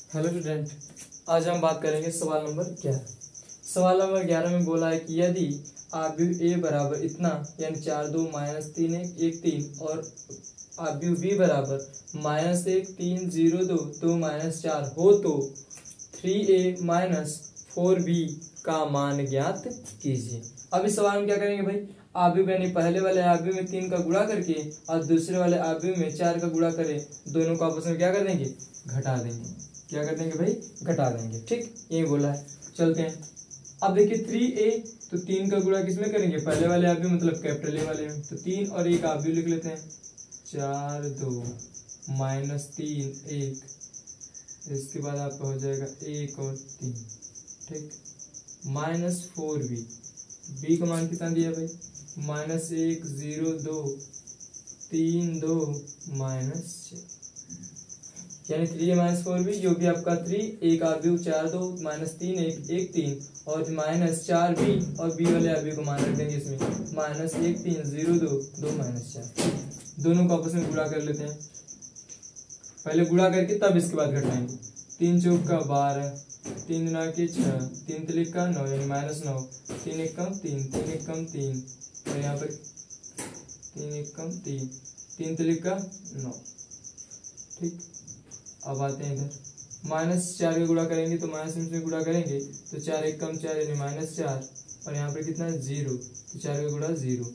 Hello student, आज हम बात करेंगे सवाल नंबर 11। सवाल नंबर 11 में बोला है कि यदि आव्यूह ए बराबर इतना यानी 4 2 माइनस 3 1 1 3 और आव्यूह बी बराबर माइनस 1 3 0 2 2 माइनस 4 हो तो 3a माइनस 4b का मान ज्ञात कीजिए। अब इस सवाल में क्या करेंगे भाई, आव्यूह यानी पहले वाले आव्यूह में 3 का गुणा करके और दूसरे वाले आव्यूह में 4 का गुणा करें, दोनों को आपस में क्या कर देंगे, घटा देंगे। क्या कर देंगे भाई, घटा देंगे। ठीक, यही बोला है। चलते हैं। अब देखिए 3a तो 3 का गुणा किसमें करेंगे, पहले वाले आव्यूह मतलब कैपिटल ए वाले में, तो 3 और 1 आव्यूह लिख लेते हैं। 4 2 माइनस 3 1, इसके बाद आपका हो जाएगा 1 और 3। ठीक, माइनस 4b, बी का मान कितना दिया भाई, माइनस 1 0 2 3 2 माइनस 6, यानी 3a माइनस 4b जो भी आपका 3 एक आव्यूह 4 2 माइनस 3 1 1 3 और माइनस 4b और b वाले आव्यूह को मान रख देंगे इसमें माइनस 1 3 0 2 2 माइनस 4। दोनों को आपस में गुणा कर लेते हैं। पहले गुणा करके तब इसके बाद घटाएंगे। 3 चौक का 12, 3 गुना के 6, 3 तिलिक का 9 यानी माइनस 9, 3 एक कम 3 3 एक कम 3 और यहाँ पर 3 एक कम 3 3 तिलिक का 9। ठीक, अब आते हैं इधर, माइनस 4 का गुणा करेंगे तो माइनस में गुणा करेंगे तो 4 एक कम 4 यानी माइनस 4 और यहाँ पर कितना है 0, तो 4 का गुणा 0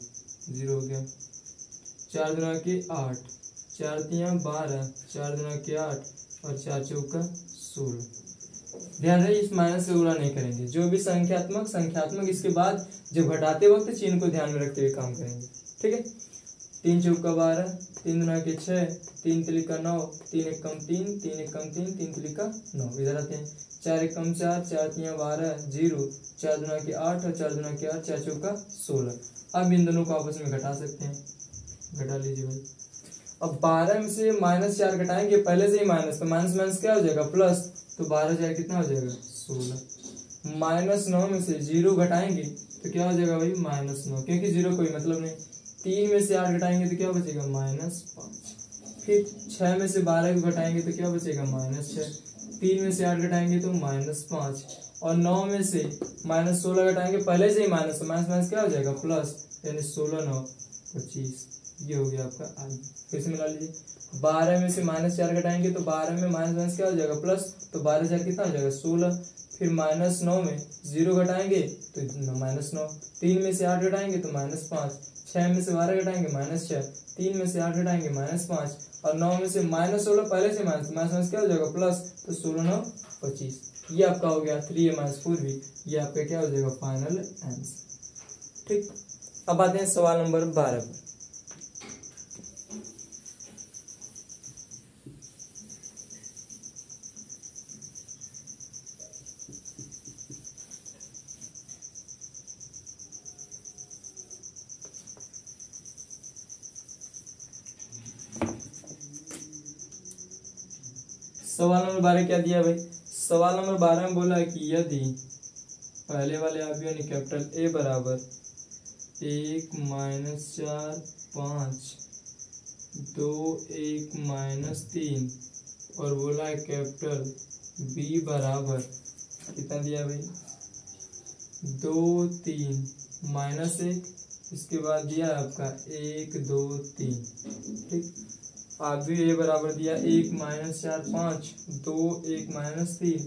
0 हो गया। 4 दुना के 8, 4 तियां 12, 4 दुना के 8 और 4 चौका 16। ध्यान रहे इस माइनस से गुणा नहीं करेंगे, जो भी संख्यात्मक इसके बाद जब घटाते वक्त चिन्ह को ध्यान में रखते हुए काम करेंगे। ठीक है, 3 चौका 12, 3 दुना के 6, 3 तिलिक का 9, 3 एक कम 3 3 एक कम 3 3 तिलिक का 9। इधर आते हैं, 4 एक कम 4, 4 तियां 12 0, 4 दुना के 8 और 4 दुना के 8, 4 चौका 16। अब इन दोनों को आपस में घटा सकते हैं, घटा लीजिए भाई। अब 12 में से माइनस 4 घटाएंगे, पहले से ही माइनस, तो माइनस माइनस क्या हो जाएगा प्लस, तो 12 जाए कितना हो जाएगा 16। माइनस 9 में से 0 घटाएंगे तो क्या हो जाएगा भाई माइनस 9, क्योंकि 0 कोई मतलब नहीं। 3 में से 8 घटाएंगे तो क्या बचेगा माइनस 5। फिर 6 में से 12 को घटाएंगे तो क्या बचेगा माइनस 6। 3 में से 8 घटाएंगे तो माइनस 5 और 9 में से माइनस 16 घटाएंगे, पहले से ही माइनस, माइनस माइनस क्या हो जाएगा प्लस, यानी 16 9 25। ये हो गया आपका आई। फिर से मिला लीजिए, 12 में से माइनस 4 घटाएंगे तो 12 में माइनस माइनस क्या हो जाएगा प्लस, तो 12 4 कितना हो जाएगा 16। फिर माइनस 9 में 0 घटाएंगे तो माइनस 9, 3 में से 8 घटाएंगे तो माइनस 5, 6 में से 12 घटाएंगे माइनस 6, 3 में से 8 घटाएंगे माइनस 5 और 9 में से माइनस 16, पहले से माइनस माइनस क्या हो जाएगा प्लस, तो 16 9 25। ये आपका हो गया 3a माइनस 4b। ये आपका क्या हो जाएगा फाइनल आंसर। ठीक, अब आते हैं सवाल नंबर 12 पर। सवाल नंबर 12 क्या दिया भाई, सवाल नंबर 12 में बोला है कि यदि पहले वाले आव्यूह यानी कैपिटल ए बराबर 1 माइनस 4 5 2 1 माइनस 3 और बोला है कैपिटल बी बराबर कितना दिया भाई 2 3 माइनस 1, इसके बाद दिया आपका 1 2 3। ठीक, आव्यूह ए बराबर दिया 1 माइनस 4 5 2 1 माइनस 3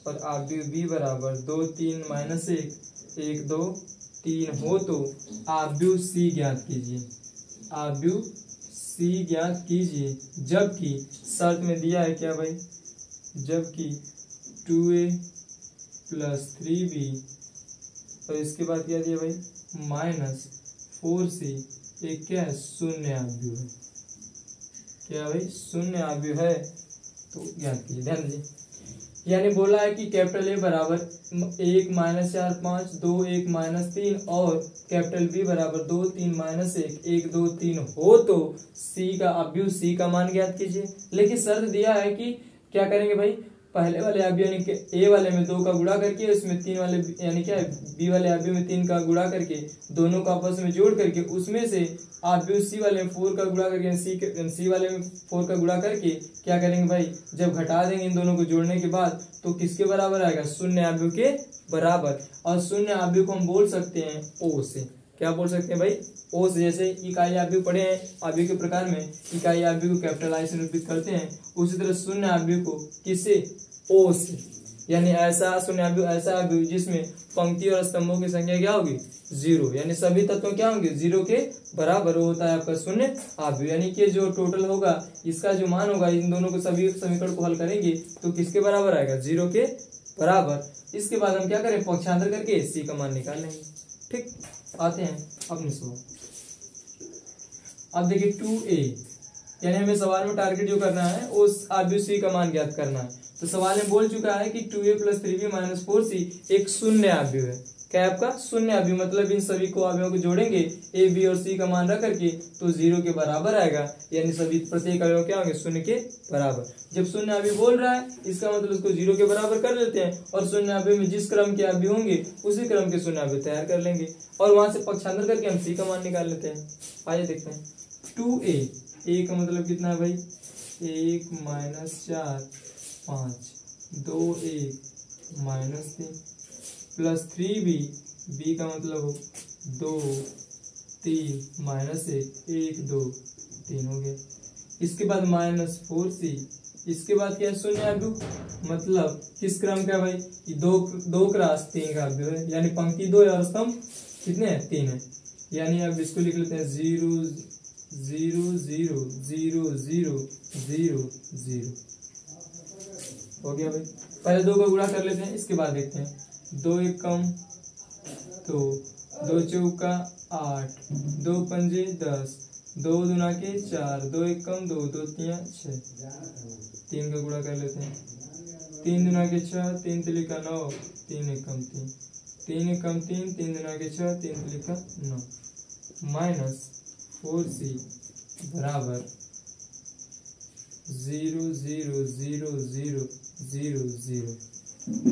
और आव्यूह बी बराबर 2 3 माइनस 1 1 2 3 हो तो आव्यूह सी ज्ञात कीजिए। आव्यूह सी ज्ञात कीजिए, जबकि शर्त में दिया है क्या भाई, जबकि 2a प्लस 3b और इसके बाद क्या दिया भाई माइनस 4c, एक क्या है शून्य आव्यूह है। क्या भाई शून्य आव्यूह है, तो ज्ञात कीजिए। ध्यान दीजिए, यानी बोला है कि कैपिटल ए बराबर 1 माइनस 4 5 2 1 माइनस 3 और कैपिटल बी बराबर 2 3 माइनस 1 1 2 3 हो तो सी का आव्यूह सी का मान ज्ञात कीजिए। लेकिन शर्त दिया है कि क्या करेंगे भाई, पहले वाले अवयव यानी कि ए वाले में 2 का गुणा करके उसमें 3 वाले यानी क्या है बी वाले अवयव में 3 का गुणा करके दोनों को आपस में जोड़ करके उसमें से अवयव सी वाले में 4 का गुणा करके सी वाले में 4 का गुणा करके क्या करेंगे भाई, जब घटा देंगे इन दोनों को जोड़ने के बाद तो किसके बराबर आएगा, शून्य अवयव के बराबर। और शून्य अवयव को हम बोल सकते हैं ओ से, क्या बोल सकते हैं भाई, ओ से। जैसे इकाई अवयव पढ़े हैं अवयव के प्रकार में, इकाई अवयव को कैपिटल आई से निरूपित करते हैं, उसी तरह शून्य अवयव को किससे, ओ से। यानी ऐसा शून्य अवयव ऐसा अवयव जिसमें पंक्ति और स्तंभों की संख्या क्या होगी, 0, यानी सभी तत्व क्या होंगे 0 के बराबर, वो होता है आपका शून्य अवयव। यानी कि जो टोटल होगा इसका जो मान होगा इन दोनों को सभी समीकरण को हल करेंगे तो किसके बराबर आएगा, 0 के बराबर। इसके बाद हम क्या करें, पक्षांतर करके सी का मान निकाल लेंगे। ठीक, आते हैं अपने सवाल। अब देखिए 2a, यानी हमें सवाल में टारगेट जो करना है उस अवयव सी का मान ज्ञात करना है। तो सवाल में बोल चुका है कि 2a + 3b - 4c एक शून्य अवयव है। क्या है आपका, शून्य अवयव, मतलब इन सभी को अवयवों को जोड़ेंगे a b और c का मान रख करके तो 0 के बराबर आएगा, यानी सभी प्रत्येक अवयव क्या होंगे, शून्य के बराबर। जब शून्य अवयव बोल रहा है इसका मतलब उसको 0 के बराबर कर लेते हैं और शून्य अवयव में जिस क्रम के अवयव होंगे उसी क्रम के शून्य अवयव तैयार कर लेंगे और वहां से पक्षांतर करके हम c का मान निकाल लेते हैं। आइए देखते हैं 2a, a का मतलब कितना है भाई, 1 - 4 5 2 1 -3 प्लस 3b, b का मतलब हो 2 3 -1 1 2 3 हो गया। इसके बाद -4c, इसके बाद क्या है, शून्य अवयव, मतलब किस क्रम का है भाई, 2 क्रॉस 3 का अवयव है, यानी पंक्ति 2 है और स्तंभ कितने हैं, 3 है। यानी अब इसको लिख लेते हैं 0 0 0 0 0 0 0 हो गया भाई। पहले 2 का गुणा कर लेते हैं, इसके बाद देखते हैं 2 1 कम 2 2 चौका 8 2 पंजे 10 2 दूना के 4 2 1 कम 2 2 3 6 3 का गुणा कर लेते हैं, 3 दूना के 6 3 तिलिका 9 3 1 कम 3 3 1 कम 3 3 दूना के 6 3 तिलिका 9 -4c बराबर 0 0 0 0 0 0।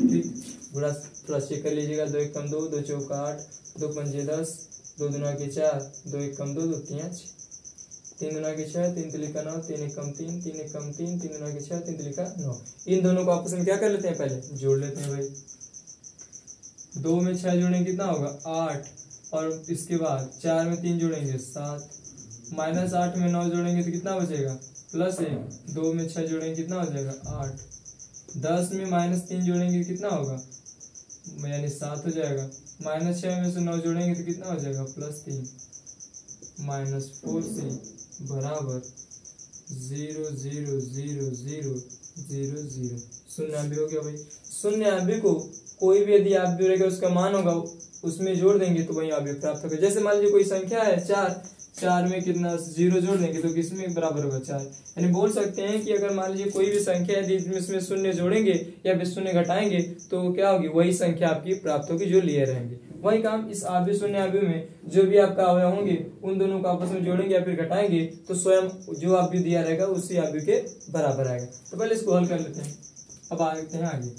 ठीक, गुणा थोड़ा चेक कर लीजिएगा, 2 1 कम 2 2 चौका 8 2 पंजे 10 2 दूना के 4 2 1 कम 2 2 3 6 3 दूना के 6 3 तिलिका 9 3 1 कम 3 3 1 कम 3 3 दूना के 6 3 तिलिका 9। इन दोनों को आपस में क्या कर लेते हैं, पहले जोड़ लेते हैं भाई। 2 में 6 जोड़ेंगे कितना होगा 8 और इसके बाद 4 में 3 जोड़ेंगे 7 -8 में 9 जोड़ेंगे तो कितना बचेगा +1 2 में 6 जोड़ेंगे कितना हो जाएगा 8 10 में -3 जोड़ेंगे कितना होगा, यानी 7 हो जाएगा। -6 में से 9 जोड़ेंगे तो कितना हो जाएगा +3 -4c बराबर 0 0 0 0 0 0। शून्य अवयव हो गया भाई। शून्य अवयव को कोई भी यदि अवयव रहेगा उसका मान होगा उसमें जोड़ देंगे तो वही अवयव प्राप्त होगा। जैसे मान लीजिए कोई संख्या है 4 में कितना 0 जोड़ देंगे तो किसमें बराबर होगा 4। यानी बोल सकते हैं कि अगर मान लीजिए कोई भी संख्या यदि इसमें शून्य जोड़ेंगे या फिर शून्य घटाएंगे तो क्या होगी, वही संख्या आपकी प्राप्त होगी जो लिए रहेंगे। वही काम इस अवयव शून्य अवयव में जो भी आपका अवयव होंगे उन दोनों को आपस में जोड़ेंगे या फिर घटाएंगे तो स्वयं जो अवयव दिया रहेगा उसी अवयव के बराबर आएगा। तो पहले इसको हल कर लेते हैं, अब आते हैं आगे।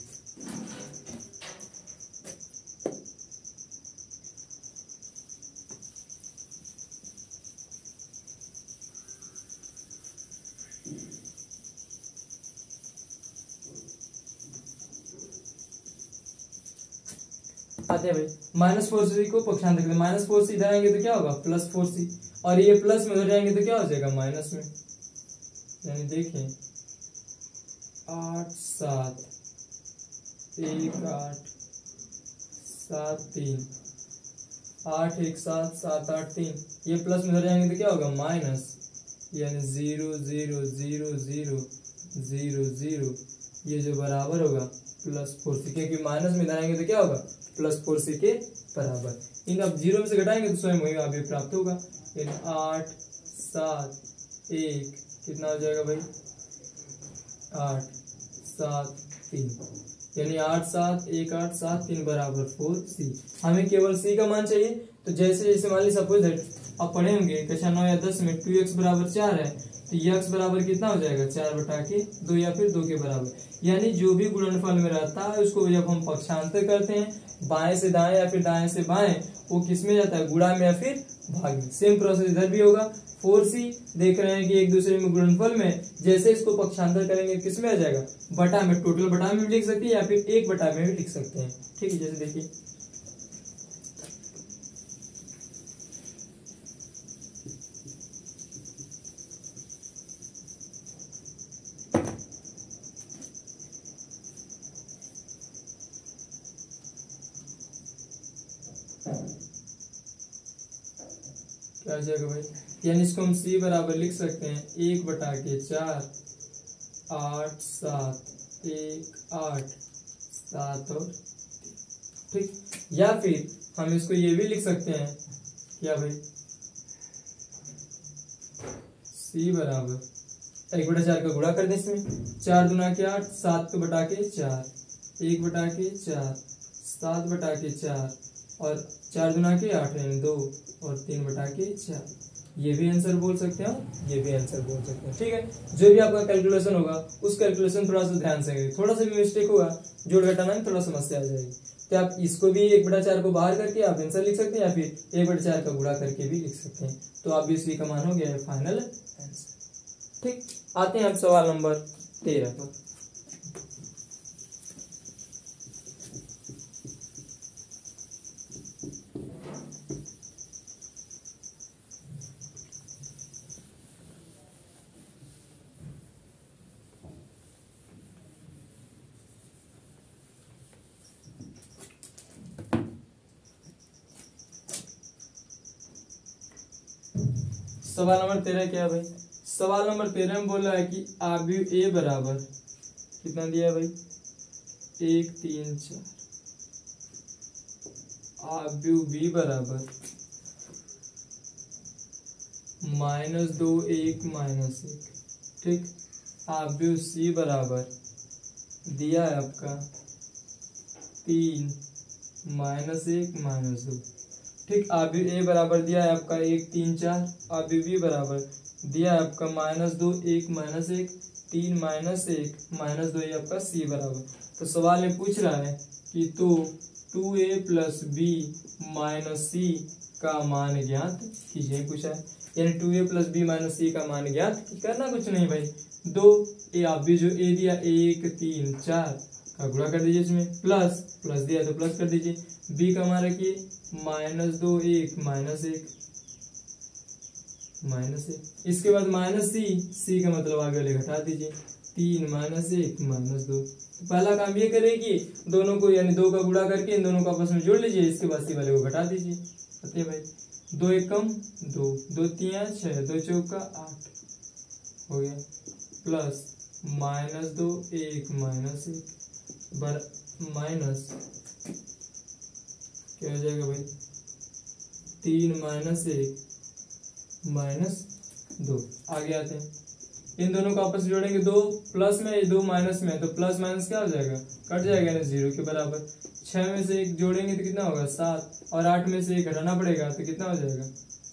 आते हैं भाई -4c को पक्षांतर करते हैं। -4c इधर आएंगे तो क्या होगा +4c और ये प्लस में उधर जाएंगे तो क्या हो जाएगा माइनस में। यानी देखिए 8 7 1 8 7 3 8 1 7 7 8 3 ये प्लस में उधर जाएंगे तो क्या होगा माइनस, यानी 0 0 0 0 0 0 ये जो बराबर होगा +4c, क्योंकि माइनस में इधर आएंगे तो क्या होगा +4c के बराबर। इन अब 0 में से घटाएंगे तो स्वयं वही अवयव प्राप्त होगा। यानी 8 7 1 कितना हो जाएगा भाई 8 7 3, यानी 8 7 1 8 7 3 बराबर 4c। हमें केवल c का मान चाहिए। तो जैसे जैसे मान लीजिए सपोज दैट आप पढ़े होंगे कक्षा 9 या 10 में 2x बराबर 4 है तो यक्स बराबर कितना हो जाएगा 4/2 या फिर 2 के बराबर। यानी जो भी गुणनफल में रहता है उसको जब हम पक्षांतर करते हैं बाएं से दाएं या फिर दाएं से बाएं, वो किस में जाता है, गुणा में या फिर भाग में। सेम प्रोसेस इधर भी होगा। 4c देख रहे हैं कि एक दूसरे में गुणनफल में, जैसे इसको पक्षांतर करेंगे किस में आ जाएगा, बटा में। टोटल बटा में भी लिख सकते हैं या फिर 1 बटा में भी लिख सकते हैं। ठीक है, जैसे देखिए क्या हो जाएगा भाई, यानी इसको हम c बराबर लिख सकते हैं 1/4 8 7 1 8 7 और 3। ठीक, या फिर हम इसको ये भी लिख सकते हैं क्या भाई, c बराबर 1/4 का गुणा कर दें इसमें, 4 दूना के 8 7/4 1/4 7/4 और 4 दूना के 8 यानी 2 और 3/4। ये भी आंसर बोल सकते हैं, ये भी आंसर बोल सकते हैं। ठीक है, जो भी आपका कैलकुलेशन होगा उस कैलकुलेशन थोड़ा सा ध्यान से करिए, थोड़ा सा भी मिस्टेक होगा जोड़ घटाना में थोड़ा समस्या आ जाएगी। तो आप इसको भी 1/4 को बाहर करके आप आंसर लिख सकते हैं या फिर 1/4 का गुणा करके भी लिख सकते हैं। तो आप भी का मान हो गया है फाइनल आंसर। ठीक, आते हैं अब सवाल नंबर 13 पर। सवाल नंबर 13 क्या है भाई, सवाल नंबर 13 में बोल रहा है कि आव्यूह ए बराबर कितना दिया है भाई, 1 3 4। आव्यूह बी बराबर -2 1 -1। ठीक, आव्यूह सी बराबर दिया है आपका 3 -1 -2। ठीक, आव्यूह ए बराबर दिया है आपका 1 3 4। आव्यूह बी बराबर दिया है आपका -2 1 -1 3 -1 -2, ये आपका सी बराबर। तो सवाल में पूछ रहा है कि तो 2a + b - c का मान ज्ञात कीजिए, पूछा है। यानी 2a + b - c का मान ज्ञात करना कुछ नहीं भाई, 2 ए आव्यूह जो ए दिया 1 3 4 का गुणा कर दीजिए, इसमें प्लस दिया तो प्लस कर दीजिए, b का मान रखिए -2 1 -1 इसके बाद -c का मतलब आगे वाले घटा दीजिए, 3 -1 -2। तो पहला काम ये करें कि दोनों को यानी 2 का गुणा करके इन दोनों को आपस में जोड़ लीजिए, इसके बाद सी वाले को घटा दीजिए। पते भाई 2 एकम 2 2 3 6 2 चौका 8 हो गया, प्लस -2 1 -1 माइनस क्या हो जाएगा भाई, 3 -1 -2। आगे आते हैं, इन दोनों को आपस में जोड़ेंगे, 2 प्लस में 2 माइनस में, तो प्लस माइनस क्या हो जाएगा, कट जाएगा ना 0 के बराबर। 6 में से 1 जोड़ेंगे तो कितना होगा 7, और 8 में से 1 घटाना पड़ेगा तो कितना हो जाएगा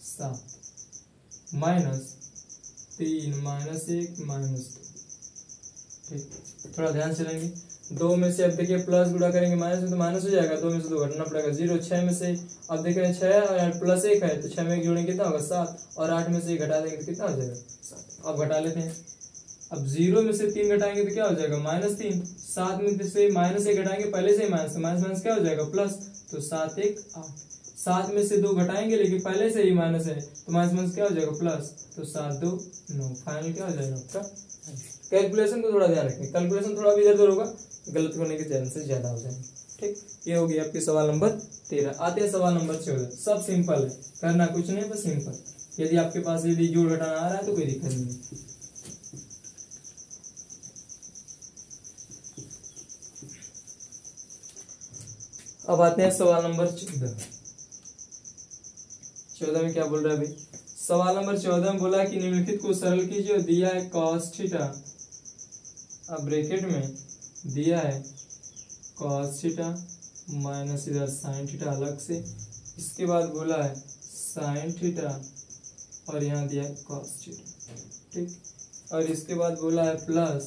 7 -3 -1 -2। ठीक, थोड़ा ध्यान से लेंगे, 2 में से अब देखिए प्लस गुणा करेंगे माइनस में तो माइनस हो जाएगा, 2 में से 2 घटाना पड़ेगा 0। 6 में से अब देख रहे हैं 6 और प्लस 1 है तो 6 में 1 जोड़ेंगे कितना होगा 7, और 8 में से 1 घटा देंगे तो कितना हो जाएगा 7। अब घटा लेते हैं, अब 0 में से 3 घटाएंगे तो क्या हो जाएगा -3। 7 में से -1 घटाएंगे, पहले से ही माइनस क्या हो जाएगा प्लस, तो 7 1 8। 7 में से 2 घटाएंगे लेकिन पहले से ही माइनस है तो माइनस क्या हो जाएगा प्लस, तो 7 2 9। फाइनल क्या हो जाएगा आपका। कैलकुलेशन को थोड़ा ध्यान रखें, कैलकुलेशन थोड़ा भी इधर उधर होगा, गलत होने के चांसेस ज्यादा हो जाएंगे। ठीक, ये हो गया आपके सवाल नंबर 13। आते हैं सवाल नंबर 14। सब सिंपल है, करना कुछ नहीं, बस सिंपल। यदि आपके पास यदि जोड़ घटाना आ रहा है तो कोई दिक्कत नहीं है। अब आते हैं सवाल नंबर 14। 14 में क्या बोल रहा है भाई, सवाल नंबर 14 में बोला कि निम्नलिखित को सरल कीजिए और दिया है cos थीटा, अब ब्रैकेट में दिया है cos थीटा माइनस इधर sin थीटा अलग से, इसके बाद बोला है sin थीटा और यहाँ दिया है cos थीटा। ठीक, और इसके बाद बोला है plus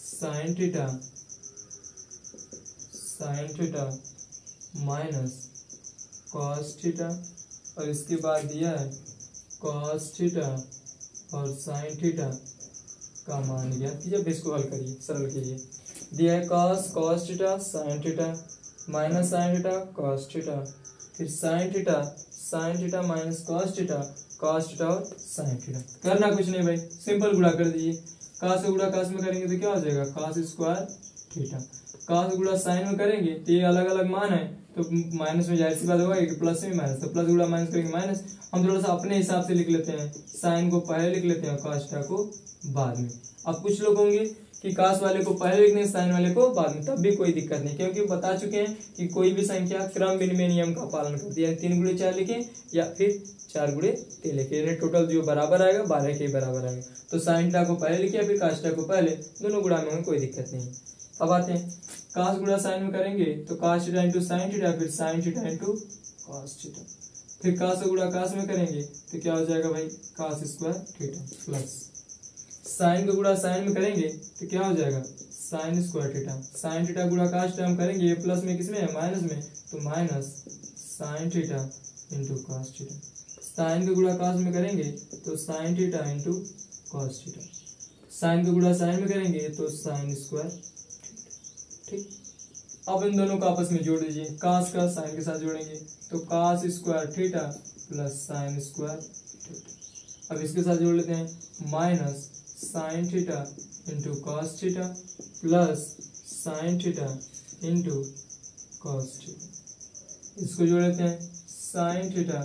sign theta minus cos theta, और इसके बाद दिया है कॉस थीटा और साइन थीटा का मान ज्ञात कीजिए। अब इसको हल करिए, सरल कीजिए। दिया है cos theta sine theta minus sine theta cos theta, फिर sine theta minus cos theta और साइन थीटा। करना कुछ नहीं भाई, सिंपल गुणा कर दीजिए। कॉस से गुणा कॉस में करेंगे तो क्या हो जाएगा, कॉस स्क्वायर थीटा। कॉस गुणा साइन में करेंगे तो ये अलग अलग मान है, तो माइनस में जाहिर सी बात होगा कि प्लस में माइनस, तो प्लस गुणा माइनस करेंगे माइनस। हम थोड़ा सा अपने हिसाब से लिख लेते हैं, साइन को पहले लिख लेते हैं कॉस थीटा को बाद में। अब कुछ लोग होंगे कि कॉस वाले को पहले लिखने साइन वाले को बाद में, तब भी कोई दिक्कत नहीं, क्योंकि बता चुके हैं कि कोई भी संख्या क्रम विनिमय नियम का पालन करती है। 3 गुणे 4 लिखें या फिर 4 गुणे 3 लिखें, टोटल जो बराबर आएगा 12 के बराबर आएगा। तो साइन थीटा को पहले लिखे या फिर कॉस थीटा को पहले, दोनों गुणा में कोई दिक्कत नहीं। अब आते हैं कॉस गुणा साइन में करेंगे तो cos theta into sine theta, फिर sine theta into cos theta, फिर कॉस से गुणा कॉस में करेंगे तो क्या हो जाएगा भाई, cos square theta, plus sign को गुणा साइन में करेंगे तो क्या हो जाएगा, sine square theta. Sine theta गुणा कॉस थीटा हम करेंगे, ये प्लस में किसमें है, माइनस में, तो minus sine theta into cos theta. Sine को गुणा कॉस में करेंगे तो sine theta into cos theta. Sine को गुणा साइन में करेंगे तो साइन स्क्वायर। ठीक, अब इन दोनों को आपस में जोड़ दीजिए, कॉस का साइन के साथ जोड़ेंगे तो cos square theta plus sine square theta. अब इसके साथ जोड़ लेते हैं, minus sine theta into cos theta plus sign theta into cos theta. इसको जोड़ लेते हैं, sign theta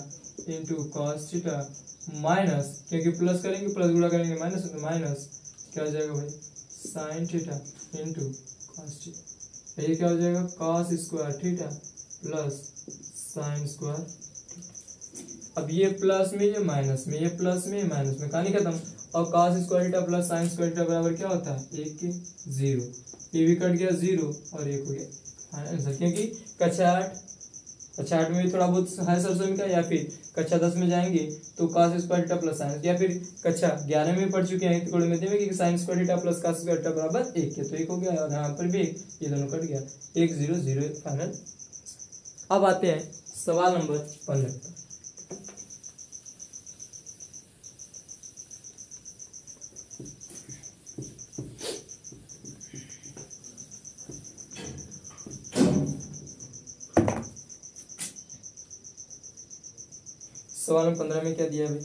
into cos theta minus, क्योंकि प्लस करेंगे प्लस गुणा करेंगे माइनस, तो माइनस क्या हो जाएगा भाई, sign theta into cos theta. ये क्या हो जाएगा, cos square theta plus sine square theta. अब ये प्लस में, ये माइनस में, ये प्लस में, माइनस में, कहानी खत्म। और cos square theta plus sine square theta बराबर क्या होता है, 1 के 0। ये भी कट गया 0 और 1 हो गया आंसर। क्योंकि कक्षा 8 में भी थोड़ा बहुत है सरसों का, या फिर कक्षा 10 में जाएंगे तो cos square theta plus sign, या फिर कक्षा 11 में पढ़ चुके हैं त्रिकोण मिति में कि sine square theta plus cos square theta बराबर 1 के, तो 1 हो गया, और यहाँ पर भी 1, ये दोनों कट गया, 1 0 0 फाइनल। अब आते हैं सवाल नंबर 15 पर। सवाल नंबर 15 में क्या दिया है भाई,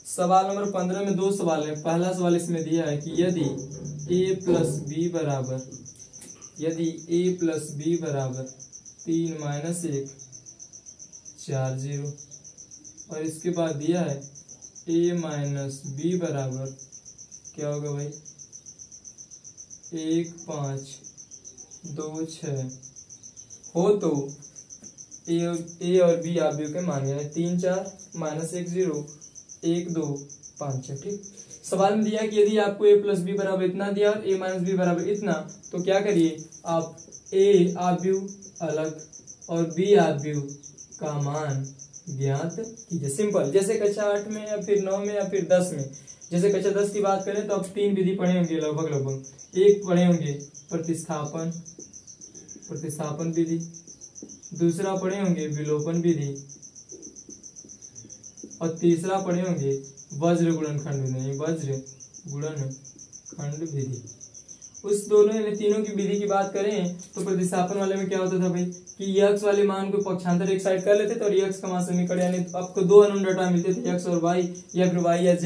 सवाल नंबर 15 में 2 सवाल है। पहला सवाल इसमें दिया है कि यदि a प्लस बी बराबर 3 माइनस 1 4 0, और इसके बाद दिया है a माइनस बी बराबर क्या होगा भाई, 1 5 2 6 हो, तो ए और बी आव्यूह के मान गए 3 4 माइनस 1 0 1 2 5 6। ठीक, सवाल में दिया कि यदि आपको a प्लस बी बराबर इतना दिया और a माइनस बी बराबर इतना, तो क्या करिए आप a आव्यूह अलग और b आव्यूह का मान ज्ञात कीजिए। सिंपल, जैसे कक्षा 8 में या फिर 9 में या फिर 10 में। जैसे कक्षा 10 की बात करें तो अब 3 विधि पढ़े होंगे लगभग। एक पढ़े होंगे प्रतिस्थापन विधि, दूसरा पढ़े होंगे विलोपन विधि, और तीसरा पढ़े होंगे वज्र गुणनखंड विधि। उस दोनों यानी तीनों की विधि की बात करें तो प्रतिस्थापन वाले में क्या होता था भाई कि x वाले मान को पक्षांतर एक साइड कर लेते थे और x का मान समीकरण, यानी आपको 2 अननोन डाटा मिलते थे, x और y, या फिर y या z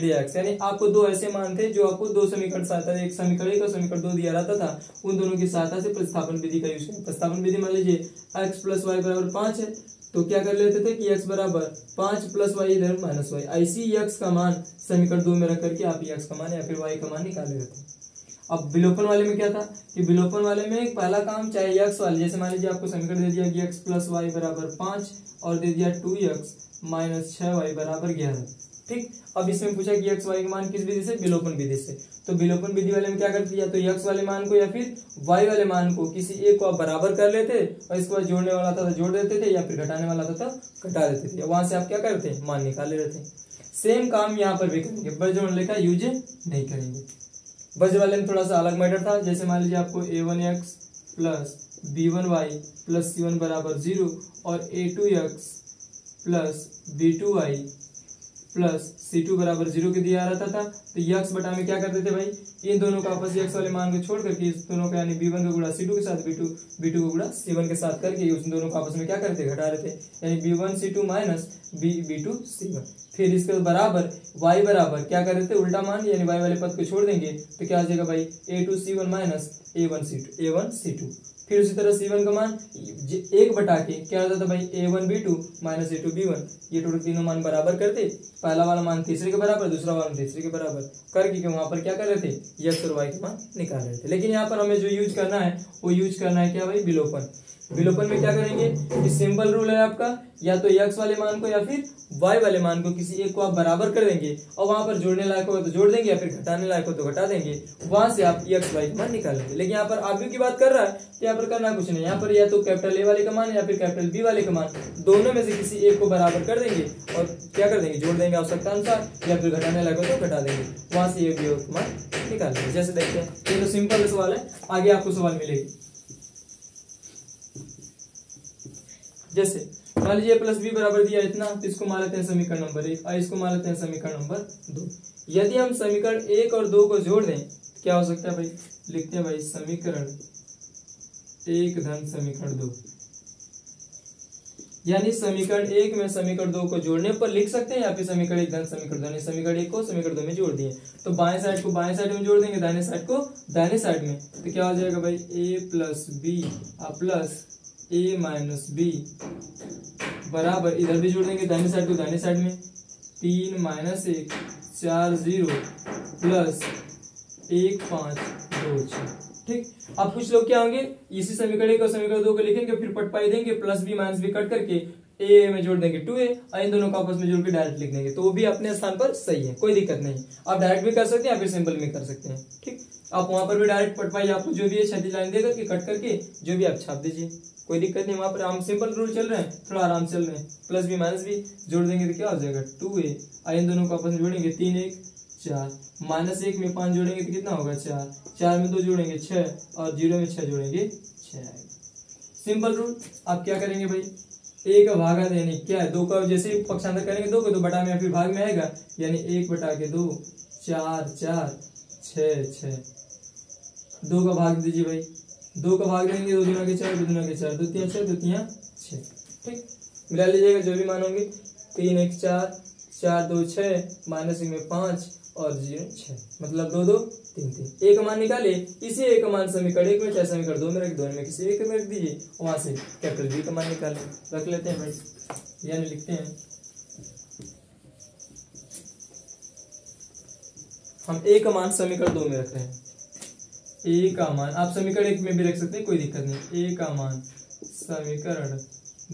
या x, यानी आपको 2 ऐसे मान थे जो आपको 2 समीकरण सहायता, एक समीकरण 1 और समीकरण 2 दिया रहता था। उन दोनों की सहायता से प्रतिस्थापन विधि का यूज करें। प्रतिस्थापन विधि मान लीजिए x प्लस वाई बराबर 5 है, तो क्या कर लेते थे कि x बराबर 5 प्लस वाई इधर माइनस वाई, ऐसी x का मान समीकरण 2 में रख करके आप x का मान या फिर y का मान निकाल लेते थे। अब विलोपन वाले में क्या था कि विलोपन वाले में पहला काम चाहे x वाले, जैसे मान लीजिए आपको समीकरण दे दिया कि x प्लस वाई बराबर 5 और दे दिया 2x माइनस 6y बराबर 11। ठीक, अब इसमें पूछा कि x y का मान किस विधि से, विलोपन विधि से। तो विलोपन विधि वाले में क्या करते, या तो x वाले मान को या फिर y वाले मान को किसी एक को आप बराबर कर लेते और इसके बाद जोड़ने वाला था तो जोड़ देते थे, या फिर घटाने वाला था तो घटा देते थे, वहां से आप क्या करते मान निकाल लेते थे। सेम काम यहाँ पर भी करेंगे, बज्र वाले का यूज नहीं करेंगे। बज्र वाले में थोड़ा सा अलग मैटर था, जैसे मान लीजिए आपको a1x plus b1y plus c1 बराबर 0 और a2x plus b2y plus c2 बराबर 0 के दिया रहता था, तो यक्स बटा में क्या करते थे भाई, इन दोनों का आपस यक्स वाले मान को छोड़ करके इस दोनों का यानी b1 का गुणा c2 के साथ b2 का गुणा c1 के साथ करके उस दोनों को आपस में क्या करते, घटा रहे थे, यानी b1 c2 minus b2 c1। फिर इसके बराबर y बराबर क्या कर रहे थे, उल्टा मान, यानी y वाले पद को छोड़ देंगे तो क्या आ जाएगा भाई, a2 c1 minus a1 c2। फिर उसी तरह c1 का मान एक बटा के क्या होता था भाई, a1 b2 minus a2 b1, ये टोटल तीनों मान बराबर करते, पहला वाला मान तीसरे के बराबर, दूसरा वाला तीसरे के बराबर करके वहां पर क्या कर रहे थे, यक्स और वाई के मान निकाल रहे थे। लेकिन यहाँ पर हमें जो यूज करना है वो यूज करना है क्या भाई, विलोपन। विलोपन में क्या करेंगे कि सिंपल रूल है आपका, या तो यक्स वाले मान को या फिर वाई वाले मान को किसी एक को आप बराबर कर देंगे और वहां पर जोड़ने लायक हो तो जोड़ देंगे या फिर घटाने लायक हो तो घटा देंगे, वहां से आप यक्स वाई का मान निकालेंगे। लेकिन यहाँ पर आगे की बात कर रहा है तो यहाँ पर करना कुछ नहीं, यहाँ पर या तो कैपिटल ए वाले का मान या फिर कैपिटल बी वाले का मान, दोनों में से किसी एक को बराबर कर देंगे और क्या कर देंगे, जोड़ देंगे आवश्यकता अनुसार, या फिर घटाने लायक हो तो घटा देंगे, वहां से ये भी मान निकाल देंगे। जैसे देखते हैं, ये तो सिंपल सवाल है, आगे आपको सवाल मिलेगी। जैसे मान लीजिए प्लस बी बराबर दिया इतना, तो इसको मान लेते हैं समीकरण नंबर 1 और इसको मान लेते हैं समीकरण नंबर 2। यदि हम समीकरण 1 और 2 को जोड़ दें तो क्या हो सकता है भाई, लिखते हैं भाई समीकरण 1 धन समीकरण 2, यानी समीकरण 1 में समीकरण 2 को जोड़ने पर लिख सकते हैं या फिर समीकरण 1 धन समीकरण 2, समीकरण 1 को समीकरण 2 में जोड़ दिए तो बाएं साइड को बाएं साइड में जोड़ देंगे, दाहिने साइड को दाहिने साइड में, तो क्या हो जाएगा भाई, a plus B plus a minus B बराबर, इधर भी जोड़ देंगे दाहिने साइड को दाहिने साइड में, 3 माइनस 1 4 0 प्लस 1 5 2 6। ठीक, अब कुछ लोग क्या होंगे, इसी समीकरण को समीकरण 2 को लिखेंगे, फिर पटपाई देंगे, plus B minus B cut करके ए में जोड़ देंगे 2a और इन दोनों को आपस में जोड़ के डायरेक्ट लिख देंगे, तो वो भी अपने स्थान पर सही है, कोई दिक्कत नहीं। आप डायरेक्ट भी कर सकते हैं या फिर सिंपल भी कर सकते हैं। ठीक, आप वहां पर भी डायरेक्ट पटपाई, आपको जो भी है क्षैतिज लाइन दे करके कट करके जो भी आप छाप दीजिए, कोई दिक्कत नहीं। वहां पर हम सिंपल रूल चल रहे हैं, थोड़ा आराम चल रहे हैं, प्लस बी माइनस बी जोड़ देंगे तो क्या हो जाएगा 2a और इन दोनों को आपस में जोड़ेंगे 3 1 4, माइनस 1 में 5 जोड़ेंगे तो कितना होगा 4, 4 में 2 जोड़ेंगे 6 और 0 में 6 जोड़ेंगे 6 आएगा। Simple rule. आप क्या करेंगे भाई, a का भागा यानी क्या है, 2 का जैसे पक्षांतर करेंगे 2 को तो बटा में या फिर भाग में आएगा, यानी 1 बटा के 2 4 4 6 6, 2 का भाग दीजिए भाई, 2 का भाग देंगे 2 दूना के 4 2 दूना के 4 2 3 6 2 3 6। ठीक, मिला लीजिएगा जो भी मान होंगे, 3 1 4 4 2 6 माइनस 1 में 5 और 0 6, मतलब 2 2 3 3। एक मान निकाले, इसी एक मान समीकरण 1 में चाहे समीकरण 2 में रख, दोनों में किसी एक में रख दीजिए, वहां से कैपिटल बी का मान निकाले, रख लेते हैं भाई, यानी लिखते हैं हम ए का मान समीकरण 2 में रख रहे हैं, ए का मान आप समीकरण 1 में भी रख सकते हैं, कोई दिक्कत नहीं। ए का मान समीकरण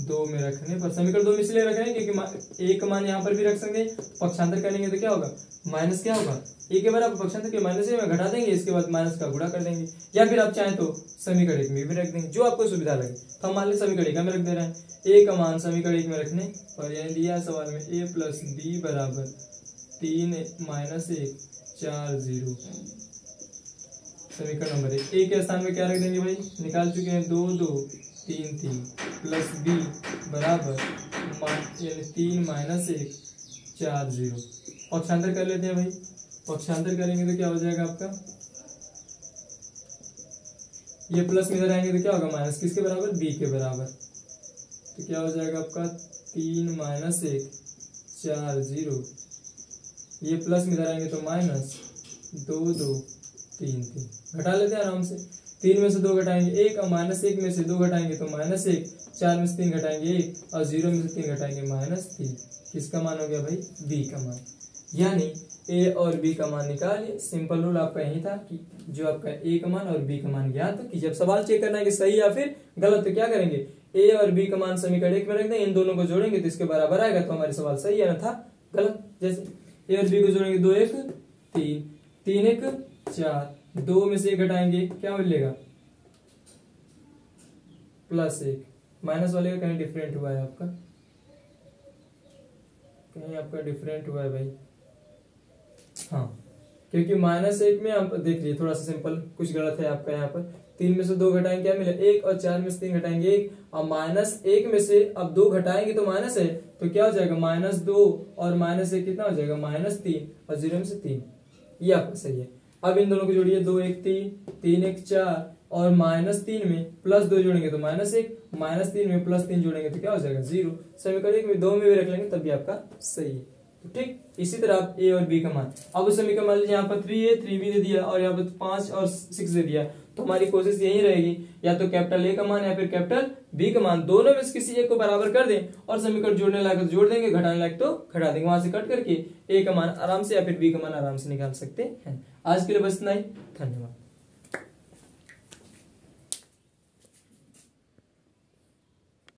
2 में रखने पर, समीकरण 2 में इसलिए रख रहे हैं क्योंकि ए का मान यहाँ पर भी रख सकते हैं, पक्षांतर करेंगे तो क्या होगा, माइनस क्या होगा, ए के बराबर पक्षांतर के माइनस ए में घटा देंगे, इसके बाद माइनस का गुणा कर देंगे, या फिर आप चाहें तो समीकरण 1 में भी रख देंगे, जो आपको सुविधा लगे। तो हम मान लें समीकरण 1 में रख दे रहे हैं, ए का मान समीकरण 1 में रखने और यह दिया सवाल में a प्लस बी बराबर 3 माइनस 1 4 0। समीकरण नंबर 1, ए के स्थान में क्या रख देंगे भाई, निकाल चुके हैं 2 2 3 3 प्लस बी बराबर यानी 3 माइनस 1 4 0। पक्षांतर कर लेते हैं भाई, पक्षांतर करेंगे तो क्या हो जाएगा आपका, ये प्लस में इधर आएंगे तो क्या होगा माइनस, किसके बराबर, बी के बराबर, तो क्या हो जाएगा आपका 3 माइनस 1 4 0, ये प्लस में इधर आएंगे तो माइनस 2 2 3 3, घटा लेते हैं आराम से, 3 में से 2 घटाएंगे 1 और माइनस 1 में से 2 घटाएंगे तो माइनस 1, 4 में से 3 घटाएंगे 1 और 0 में से 3 घटाएंगे माइनस 3, किसका मान हो गया भाई, बी का मान। यानी ए और बी का मान निकालिए। सिंपल रूल आपका यही था कि जो आपका ए का मान और बी का मान ज्ञात हो कि जब सवाल चेक करना है कि सही या फिर गलत, तो क्या करेंगे, ए और बी का मान समीकरण 1 में रख दें, इन दोनों को जोड़ेंगे तो इसके बराबर आएगा, तो हमारे सवाल सही है, ना था गलत। जैसे ए और बी को जोड़ेंगे 2 1 3 3 1 4, 2 में से 1 घटाएंगे क्या मिलेगा, प्लस 1, माइनस वाले का कहीं डिफरेंट हुआ है आपका, कहीं आपका डिफरेंट हुआ है भाई। हाँ, क्योंकि -1 में आप देख लीजिए, थोड़ा सा सिंपल कुछ गलत है आपका यहाँ पर। 3 में से 2 घटाएंगे क्या मिला 1, और 4 में से 3 घटाएंगे 1, और -1 में से अब 2 घटाएंगे तो माइनस है, तो क्या हो जाएगा -2 और -1 कितना हो जाएगा -3, और 0 में से 3, ये आपका सही है। अब इन दोनों को जोड़िए, 2 1 3, 3 1 4, और -3 में +2 जोड़ेंगे तो -1, -3 में +3 जोड़ेंगे तो क्या हो जाएगा 0। समीकरण में 2 में भी रख लेंगे तब भी आपका सही है। तो ठीक इसी तरह आप ए और बी का मान, अब उस समीकरण मान लीजिए यहाँ पर 3a 3b दे दिया और यहाँ पर 5 और 6 दे दिया, तो हमारी कोशिश यही रहेगी या तो कैपिटल ए का मान या फिर कैपिटल बी का मान, दोनों में से किसी एक को बराबर कर दें और समीकरण जोड़ने लायक तो जोड़ देंगे, घटाने लायक तो घटा देंगे, वहां से कट करके ए का मान आराम से या फिर बी का मान आराम से निकाल सकते हैं। आज के लिए बस इतना ही, धन्यवाद।